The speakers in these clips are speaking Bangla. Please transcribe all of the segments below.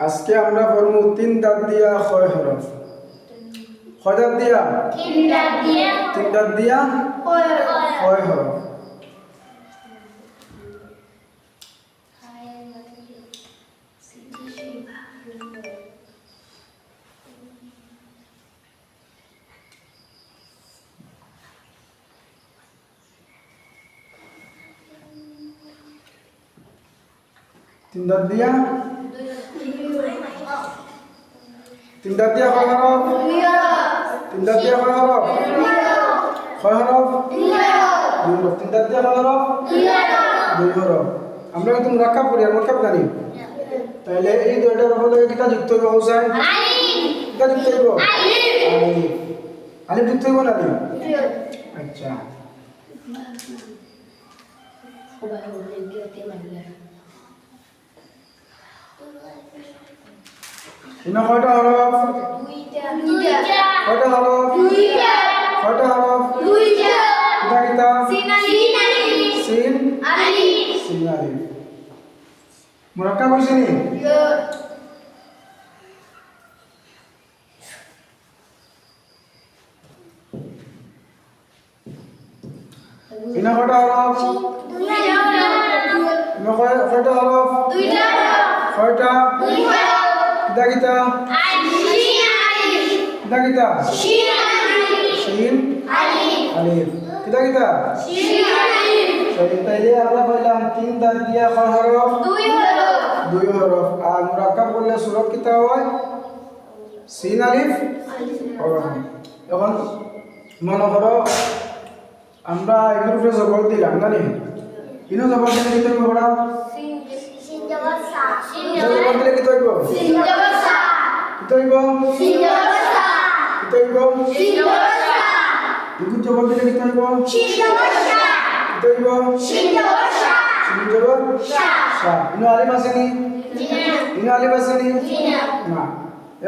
আজকে আমরা পড়ব তিন দাঁত দিয়া ক্ষয় হরফ। কয় দাঁত দিয়া? তিন দাঁত দিয়া ক্ষয় হরফ। তিন দাঁত দিয়া তিন দাঁত দিয়া কয় হরফ? তিন দাঁত দিয়া কয় হরফ? কয় হরফ? দুই হরফ। তিন দাঁত দিয়া কয় হরফ? দুই হরফ। আমরা কিন্তু মুরাক্কাব করি আর মুরাক্কাব জানি। তাহলে এই দুইটার হলো কিটা যুক্ত হইব হোসেন? কিটা যুক্ত হইব? আলিফ। আলিফ যুক্ত হইব না আলিফ? আচ্ছা। ইনা কয়টা হরফ? কয়টা হরফ? কয়টা হরফ? কিটা কিটা? সিন আলিফ। সিন আলিফ। মুরাক্কাব হইছে নি? ইনা কয়টা হরফ? ইনা কয়টা হরফ? কয়টা? কিটা কিটা? কিটা কিটা? শিন আলিফ। কিটা কিটা? তাইলে আমরা কইলাম তিন দাঁত দিয়া কয় হরফ? দুই হরফ। আর মুরাক্কাব করলে সূরত কিটা হয়? সিন আলিফ হরফ। এখন মনে করো আমরা এর উপরে জবর দিলাম জানি ইনো জবর দিলে কি হইব বড়া? জবর দিলে কি হইব? কি হইব? কি হইব? ইগু জবর দিলে কি হইব? কি হইব? শিন জবর শা। ইনো আলিফ আছে নি? ইনো আলিফ আছে নি? না।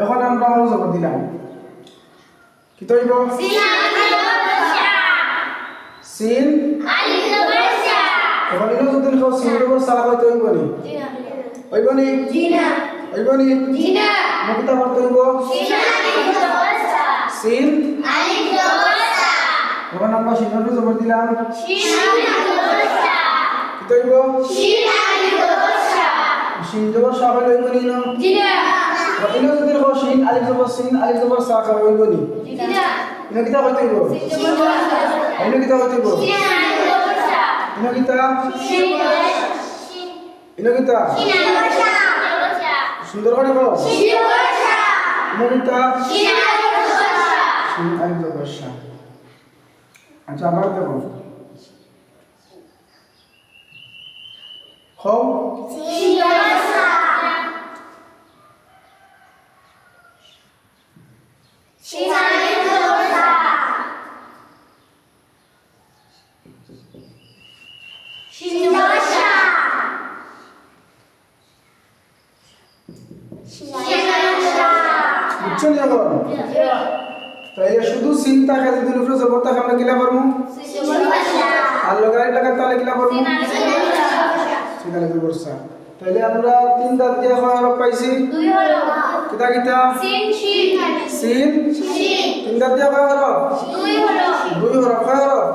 এখন আমরা অন্য জবর দিলাম কি হইব? সিন আলিফ জবর শা। এখন ইনো যদি লিখো সিন জবর শা হইতে হইব নি? হইব নি? হইব নি? কিতা করতে হইব? সিন আলিফ জবর শা। এখন আমরা সিন আলিফ জবর দিলাম কি হইব? সিন জবর শা হইলে হইব নি না? ইনো যদি লিখো সিন আলিফ জবর শা হইব নি? ইনো কিতা হইতে হইব? ইনো কিতা হইতে হইব? ইনো কিতা? ইনো কিতা? সুন্দর করে বলো। ইনো কিতা? সিন আলিফ জবর শা। আচ্ছা আবার দেখো খাও বুঝছেন এখন? তাইলে শুধু সিন টাকা যদি উপরে জবর টাকা আমরা কিলা পারমু? আর লগাই টাকা তাহলে কিলা পারমু? সিন আলিফ জবর শা। তাইলে আমরা তিন দাঁত দিয়া কয় হরফ পাইছি? কিটা কিটা? সিন তিন দাঁত দিয়া কয় হরফ? দুই হরফ। কয় হরফ?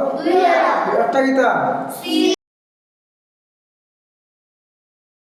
একটা কিটা?